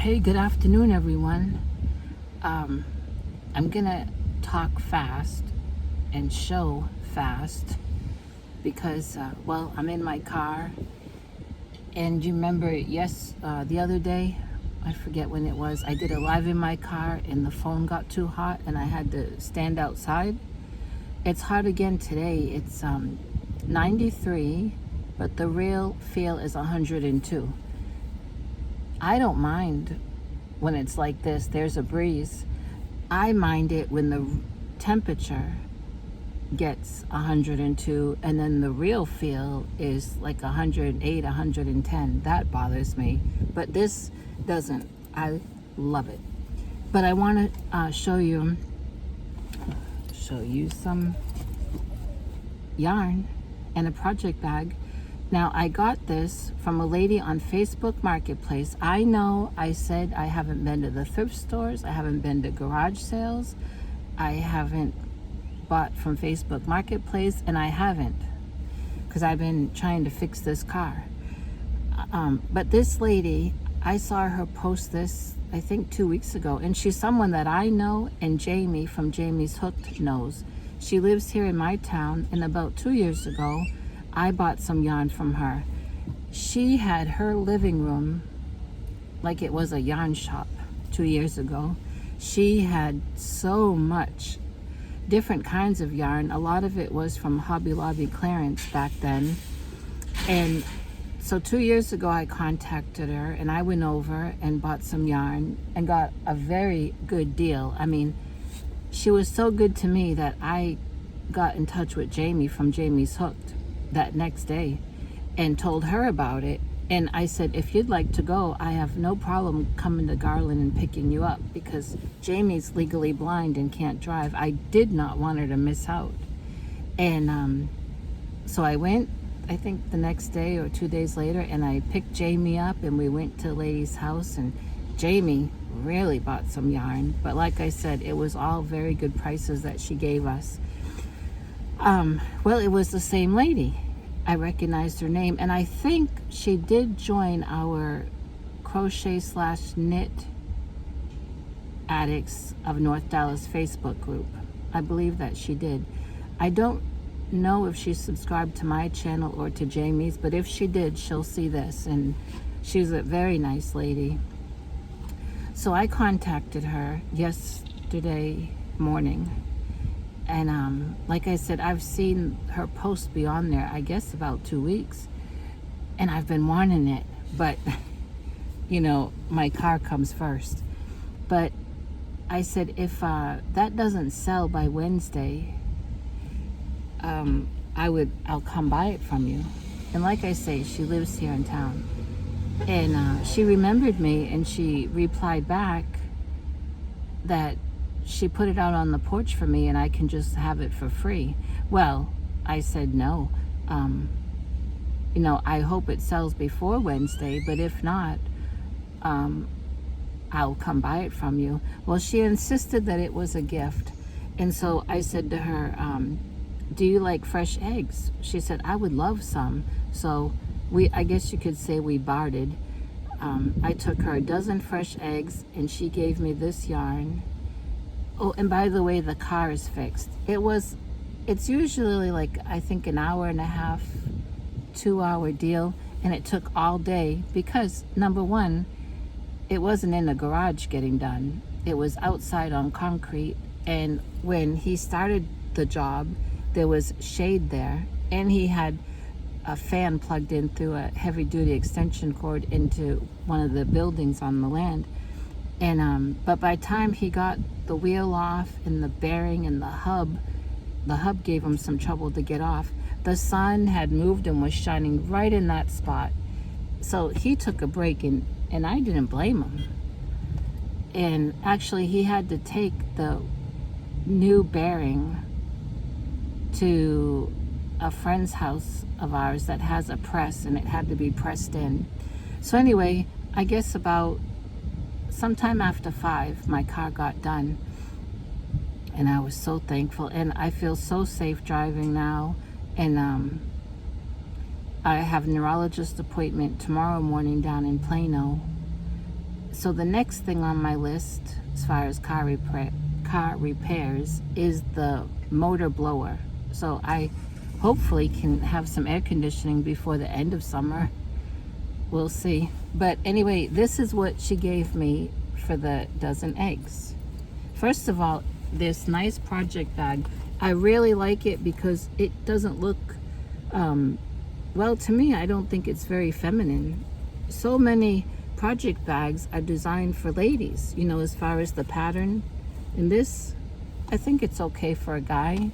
Hey, good afternoon, everyone. I'm gonna talk fast and show fast because, I'm in my car. And you remember, the other day, I forget when it was, I did a live in my car and the phone got too hot and I had to stand outside. It's hot again today. It's 93, but the real feel is 102. I don't mind when it's like this. There's a breeze. I mind it when the temperature gets 102 and then the real feel is like 108, 110. That bothers me. But this doesn't. I love it. But I want to show you some yarn and a project bag. Now, I got this from a lady on Facebook Marketplace. I know I said I haven't been to the thrift stores. I haven't been to garage sales. I haven't bought from Facebook Marketplace, and I haven't because I've been trying to fix this car. But this lady, I saw her post this, I think 2 weeks ago, and she's someone that I know and Jamie from Jamie's Hooked knows. She lives here in my town, and about 2 years ago, I bought some yarn from her. She had her living room like it was a yarn shop 2 years ago. She had so much different kinds of yarn. A lot of it was from Hobby Lobby clearance back then. And so 2 years ago, I contacted her and I went over and bought some yarn and got a very good deal. I mean, she was so good to me that I got in touch with Jamie from Jamie's Hooked that next day and told her about it. And I said, if you'd like to go, I have no problem coming to Garland and picking you up because Jamie's legally blind and can't drive. I did not want her to miss out. And so I went, I think the next day or 2 days later, and I picked Jamie up and we went to the lady's house, and Jamie really bought some yarn. But like I said, it was all very good prices that she gave us. Well, it was the same lady. I recognized her name, and I think she did join our crochet/knit addicts of North Dallas Facebook group. I believe that she did. I don't know if she subscribed to my channel or to Jamie's, but if she did, she'll see this, and she's a very nice lady. So I contacted her yesterday morning. And like I said, I've seen her post be on there, I guess about 2 weeks. And I've been wanting it. But, my car comes first. But I said, if that doesn't sell by Wednesday, I'll come buy it from you. And like I say, she lives here in town. And she remembered me and she replied back that she put it out on the porch for me and I can just have it for free. Well, I said no. I hope it sells before Wednesday, but if not, I'll come buy it from you. Well, she insisted that it was a gift. And so I said to her, do you like fresh eggs? She said, I would love some. So I guess you could say we bartered. I took her a dozen fresh eggs and she gave me this yarn. Oh, and by the way, the car is fixed. It's usually like, I think an hour and a half, 2 hour deal. And it took all day because, number one, it wasn't in the garage getting done. It was outside on concrete. And when he started the job, there was shade there. And he had a fan plugged in through a heavy duty extension cord into one of the buildings on the land. And but by the time he got the wheel off and the bearing and the hub gave him some trouble to get off. The sun had moved and was shining right in that spot. So he took a break and I didn't blame him. And actually he had to take the new bearing to a friend's house of ours that has a press and it had to be pressed in. So anyway, I guess about sometime after 5, my car got done. And I was so thankful. And I feel so safe driving now. And I have a neurologist appointment tomorrow morning down in Plano. So the next thing on my list, as far as car repairs, is the motor blower. So I hopefully can have some air conditioning before the end of summer. We'll see. But anyway, this is what she gave me for the dozen eggs. First of all, this nice project bag. I really like it because it doesn't look, well, to me, I don't think it's very feminine. So many project bags are designed for ladies, you know, as far as the pattern. In this, I think it's okay for a guy.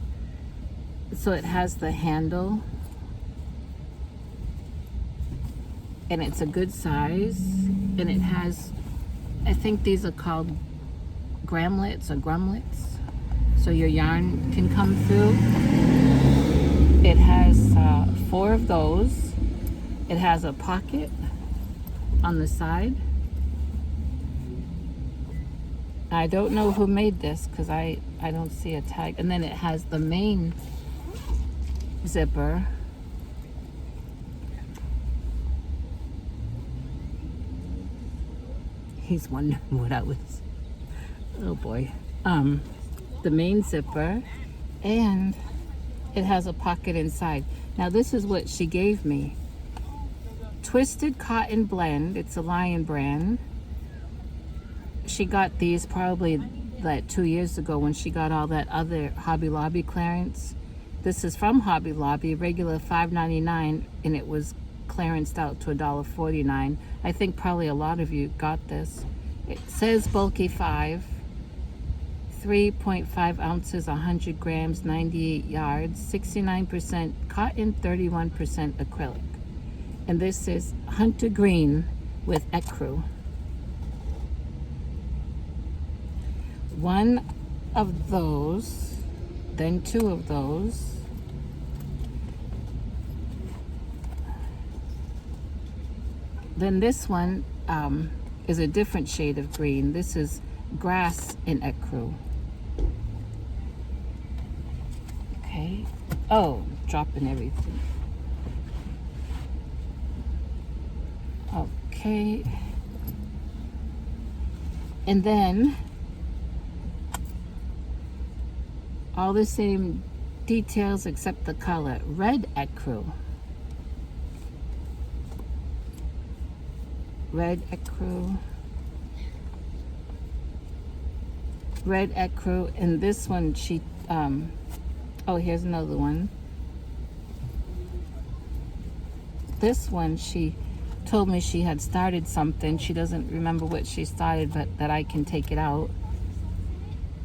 So it has the handle, and it's a good size, and it has, I think these are called gramlets or grumlets, so your yarn can come through. It has 4 of those. It has a pocket on the side. I don't know who made this because I don't see a tag. And then it has the main zipper. He's wondering what I was. Oh boy. The main zipper, and it has a pocket inside. Now this is what she gave me. Twisted Cotton Blend. It's a Lion brand. She got these probably like 2 years ago when she got all that other Hobby Lobby clearance. This is from Hobby Lobby, regular $5.99, and it was clearanced out to $1.49. I think probably a lot of you got this. It says bulky 5, 3.5 ounces, 100 grams, 98 yards, 69% cotton, 31% acrylic. And this is Hunter Green with ecru. One of those, then 2 of those. Then this one is a different shade of green. This is grass in ecru. Okay. Oh, dropping everything. Okay. And then all the same details except the color. Red ecru. Red ecru. Red ecru. And this one she, oh, here's another one. This one she told me she had started something. She doesn't remember what she started, but that I can take it out.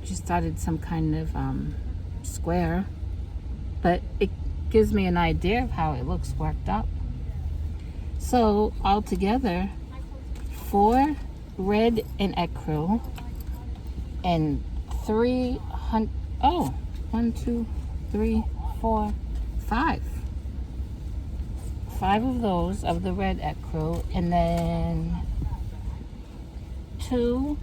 She started some kind of square, but it gives me an idea of how it looks worked up. So altogether, 4 red and ecru and 300, oh, 1, 2, 3, 4, 5. 5 of those of the red ecru, and then 2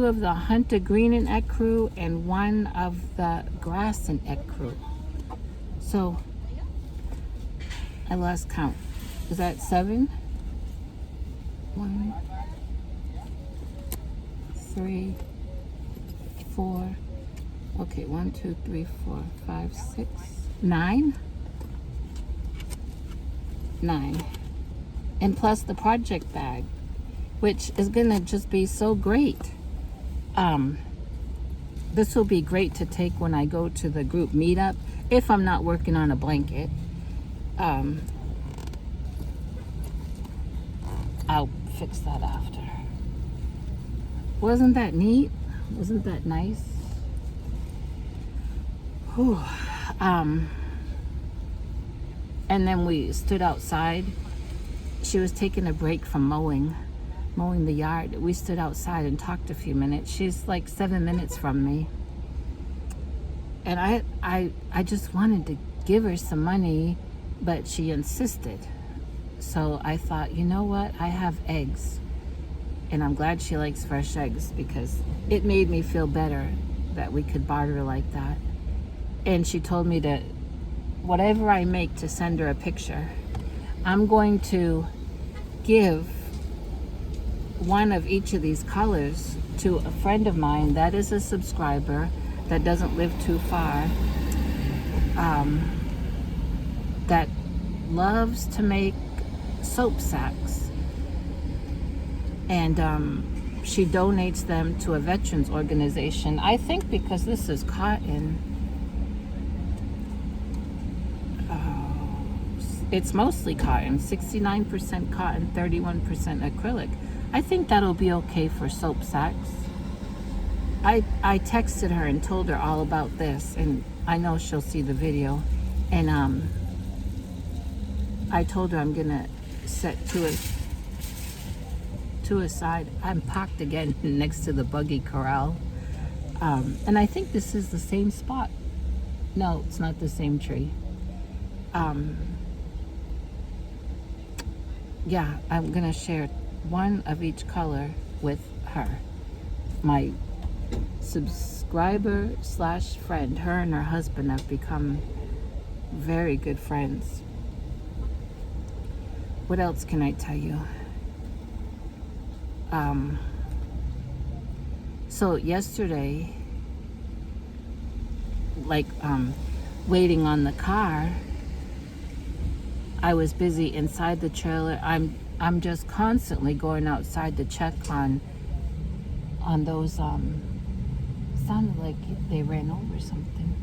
of the Hunter Green and ecru, and 1 of the grass and ecru. So I lost count. Is that 7? 1, 3, 4. Okay, 1, 2, 3, 4, 5, 6, 9. 9. And plus the project bag, which is gonna just be so great. This will be great to take when I go to the group meetup, if I'm not working on a blanket. I'll fix that after. Wasn't that neat? Wasn't that nice? Whew. And then we stood outside. She was taking a break from mowing the yard. We stood outside and talked a few minutes. She's like 7 minutes from me. And I just wanted to give her some money, but she insisted. So I thought, you know what? I have eggs. And I'm glad she likes fresh eggs, because it made me feel better that we could barter like that. And she told me to, whatever I make, to send her a picture. I'm going to give one of each of these colors to a friend of mine that is a subscriber that doesn't live too far, that loves to make soap sacks, and she donates them to a veterans organization. I think because this is cotton, it's mostly cotton, 69% cotton, 31% acrylic. I think that'll be okay for soap sacks. I texted her and told her all about this, and I know she'll see the video. And I told her I'm gonna set to a side. I'm parked again next to the buggy corral, and I think this is the same spot. No, it's not the same tree. Yeah, I'm gonna share one of each color with her, my subscriber slash friend. Her and her husband have become very good friends. What else can I tell you? So yesterday, like waiting on the car, I was busy inside the trailer. I'm just constantly going outside to check on those sounded like they ran over something.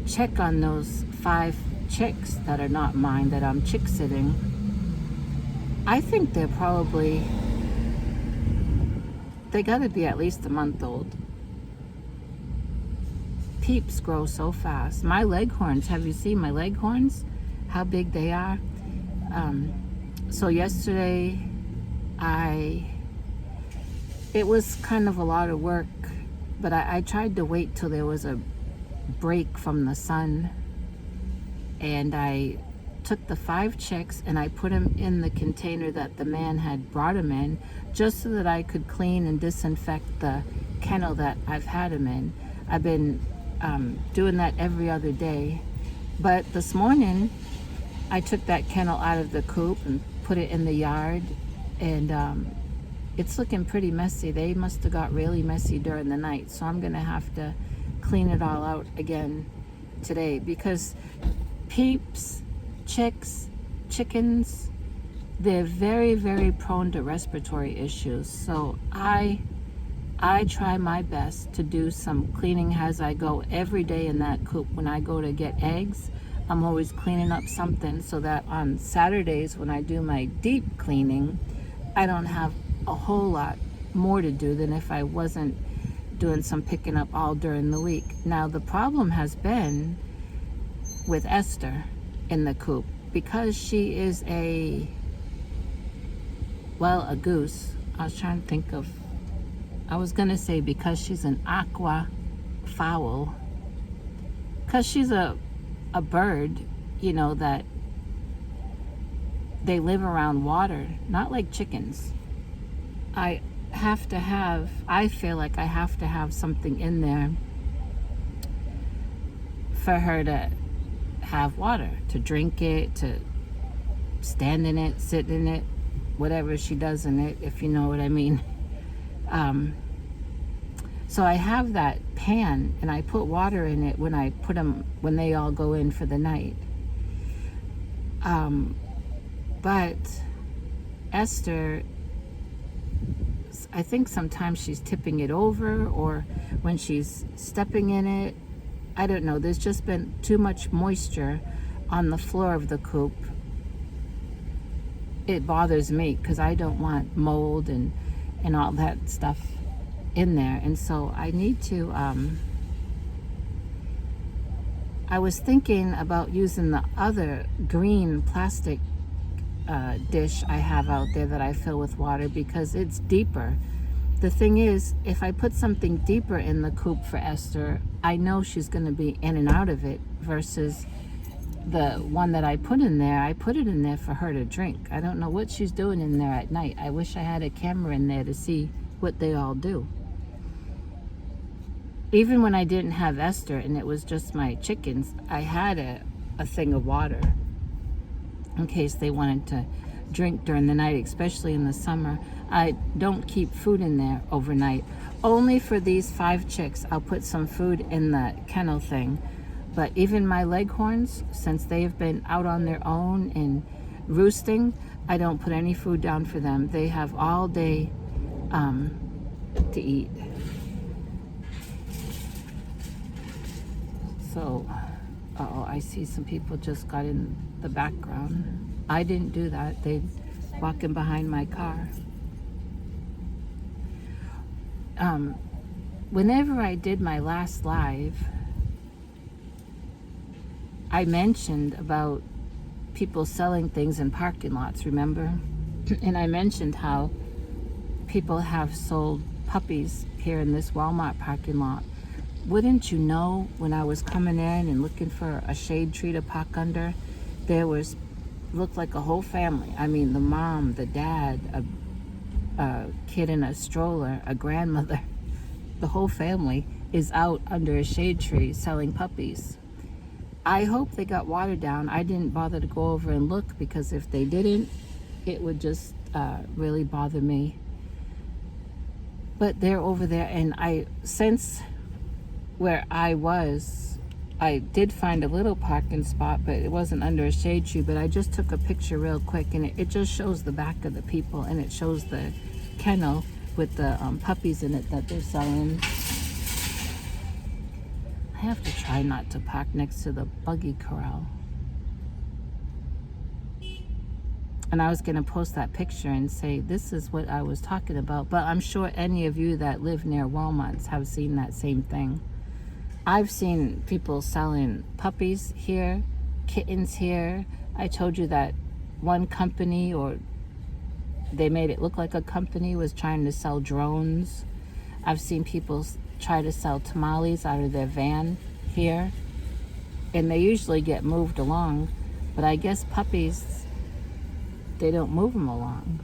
Check on those 5 chicks that are not mine, that I'm chick sitting. I think they gotta be at least a month old. Peeps grow so fast. My leghorns, have you seen my leghorns? How big they are? So yesterday, it was kind of a lot of work, but I tried to wait till there was a break from the sun, and I took the 5 chicks and I put them in the container that the man had brought them in, just so that I could clean and disinfect the kennel that I've had them in. I've been doing that every other day, but this morning I took that kennel out of the coop and put it in the yard, and it's looking pretty messy. They must have got really messy during the night, so I'm gonna have to clean it all out again today, because peeps, chicks, chickens, they're very, very prone to respiratory issues. So I try my best to do some cleaning as I go every day in that coop. When I go to get eggs, I'm always cleaning up something, so that on Saturdays when I do my deep cleaning, I don't have a whole lot more to do than if I wasn't doing some picking up all during the week. Now the problem has been with Esther in the coop, because she is a goose. I was trying to think of, I was gonna say because she's an aqua fowl, because she's a bird, you know, that they live around water, not like chickens. I feel like I have to have something in there for her to have water, to drink it, to stand in it, sit in it, whatever she does in it, if you know what I mean. So I have that pan, and I put water in it when they all go in for the night. But Esther, I think sometimes she's tipping it over, or when she's stepping in it, I don't know. There's just been too much moisture on the floor of the coop. It bothers me because I don't want mold and all that stuff in there. And so I need to, I was thinking about using the other green plastic dish I have out there that I fill with water, because it's deeper. The thing is, if I put something deeper in the coop for Esther, I know she's going to be in and out of it, versus the one that I put in there. I put it in there for her to drink. I don't know what she's doing in there at night. I wish I had a camera in there to see what they all do. Even when I didn't have Esther and it was just my chickens, I had a thing of water in case they wanted to drink during the night, especially in the summer. I don't keep food in there overnight. Only for these 5 chicks, I'll put some food in the kennel thing. But even my leghorns, since they have been out on their own and roosting, I don't put any food down for them. They have all day to eat. So, I see some people just got in the background. I didn't do that. They walking behind my car. Whenever I did my last live, I mentioned about people selling things in parking lots, remember? And I mentioned how people have sold puppies here in this Walmart parking lot. Wouldn't you know, when I was coming in and looking for a shade tree to park under, there looked like a whole family. I mean, the mom, the dad, a kid in a stroller, a grandmother, the whole family is out under a shade tree selling puppies. I hope they got watered down. I didn't bother to go over and look, because if they didn't, it would just really bother me. But they're over there, and since where I was, I did find a little parking spot, but it wasn't under a shade tree. But I just took a picture real quick, and it just shows the back of the people, and it shows the kennel with the puppies in it that they're selling. I have to try not to park next to the buggy corral. And I was going to post that picture and say, this is what I was talking about. But I'm sure any of you that live near Walmarts have seen that same thing. I've seen people selling puppies here, kittens here. I told you that one company, or they made it look like a company, was trying to sell drones. I've seen people try to sell tamales out of their van here, and they usually get moved along, but I guess puppies, they don't move them along.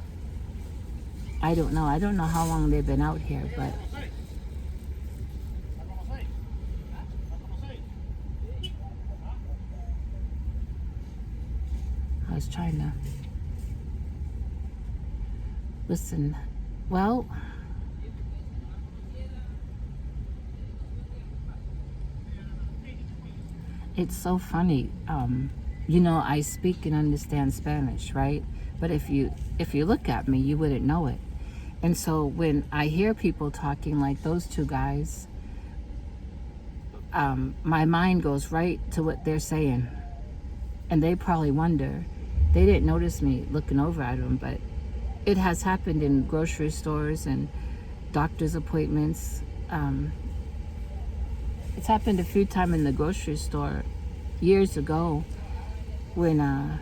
I don't know how long they've been out here, but I was trying to listen. Well, it's so funny. I speak and understand Spanish, right? But if you look at me, you wouldn't know it. And so when I hear people talking like those two guys, my mind goes right to what they're saying. And they probably wonder, they didn't notice me looking over at them, but it has happened in grocery stores and doctor's appointments. It's happened a few times in the grocery store years ago, when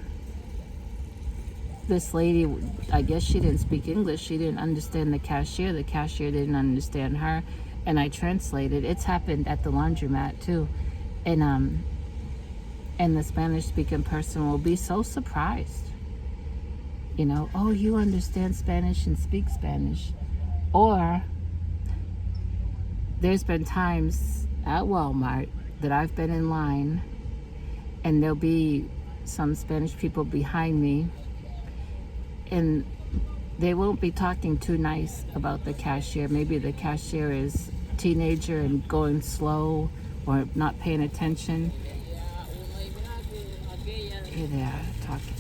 this lady, I guess she didn't speak English, she didn't understand the cashier didn't understand her, and I translated. It's happened at the laundromat too, and the Spanish speaking person will be so surprised, oh, you understand Spanish and speak Spanish. Or there's been times at Walmart that I've been in line, and there'll be some Spanish people behind me, and they won't be talking too nice about the cashier. Maybe the cashier is a teenager and going slow or not paying attention. Here they are talking.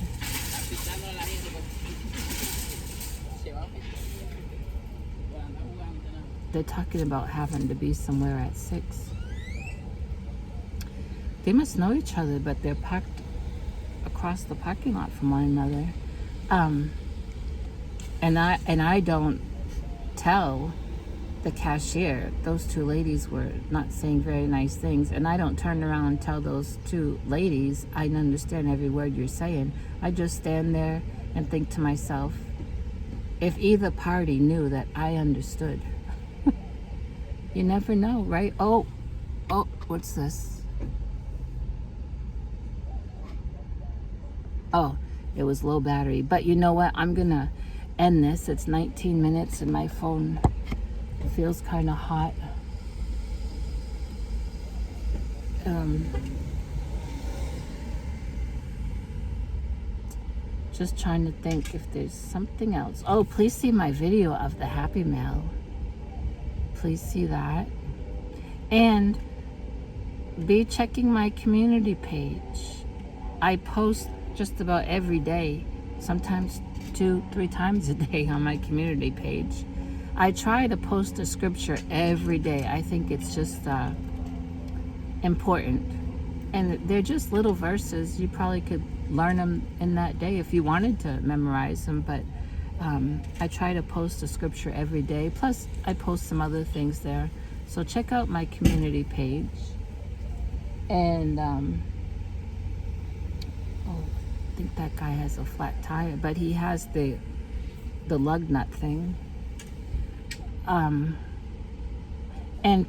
They're talking about having to be somewhere at 6. They must know each other, but they're parked across the parking lot from one another. And I don't tell the cashier. Those two ladies were not saying very nice things, and I don't turn around and tell those two ladies, I understand every word you're saying. I just stand there and think to myself, if either party knew that I understood. You never know, right? Oh, what's this? Oh, it was low battery. But you know what? I'm gonna end this. It's 19 minutes and my phone feels kind of hot. Just trying to think if there's something else. Oh, please see my video of the Happy Mail. Please see that. And be checking my community page. I post just about every day, sometimes 2-3 times a day on my community page. I try to post a scripture every day. I think it's just important. And they're just little verses. You probably could learn them in that day if you wanted to memorize them. But I try to post a scripture every day. Plus, I post some other things there. So check out my community page. And, I think that guy has a flat tire. But he has the lug nut thing. And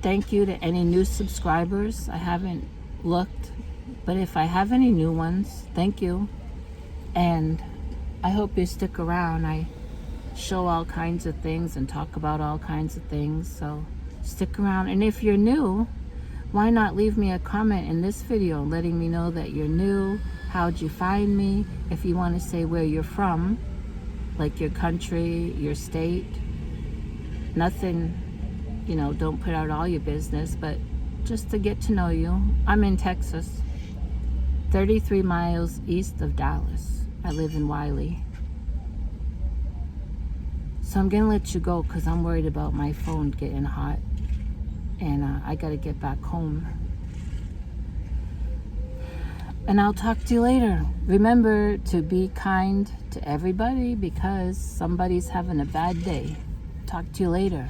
thank you to any new subscribers. I haven't looked, but if I have any new ones, thank you. And I hope you stick around. I show all kinds of things and talk about all kinds of things, so stick around. And if you're new, why not leave me a comment in this video letting me know that you're new, how'd you find me, if you want to say where you're from, like your country, your state. Nothing, don't put out all your business, but just to get to know you. I'm in Texas, 33 miles east of Dallas. I live in Wiley. So I'm gonna let you go because I'm worried about my phone getting hot, and I gotta get back home. And I'll talk to you later. Remember to be kind to everybody because somebody's having a bad day. Talk to you later.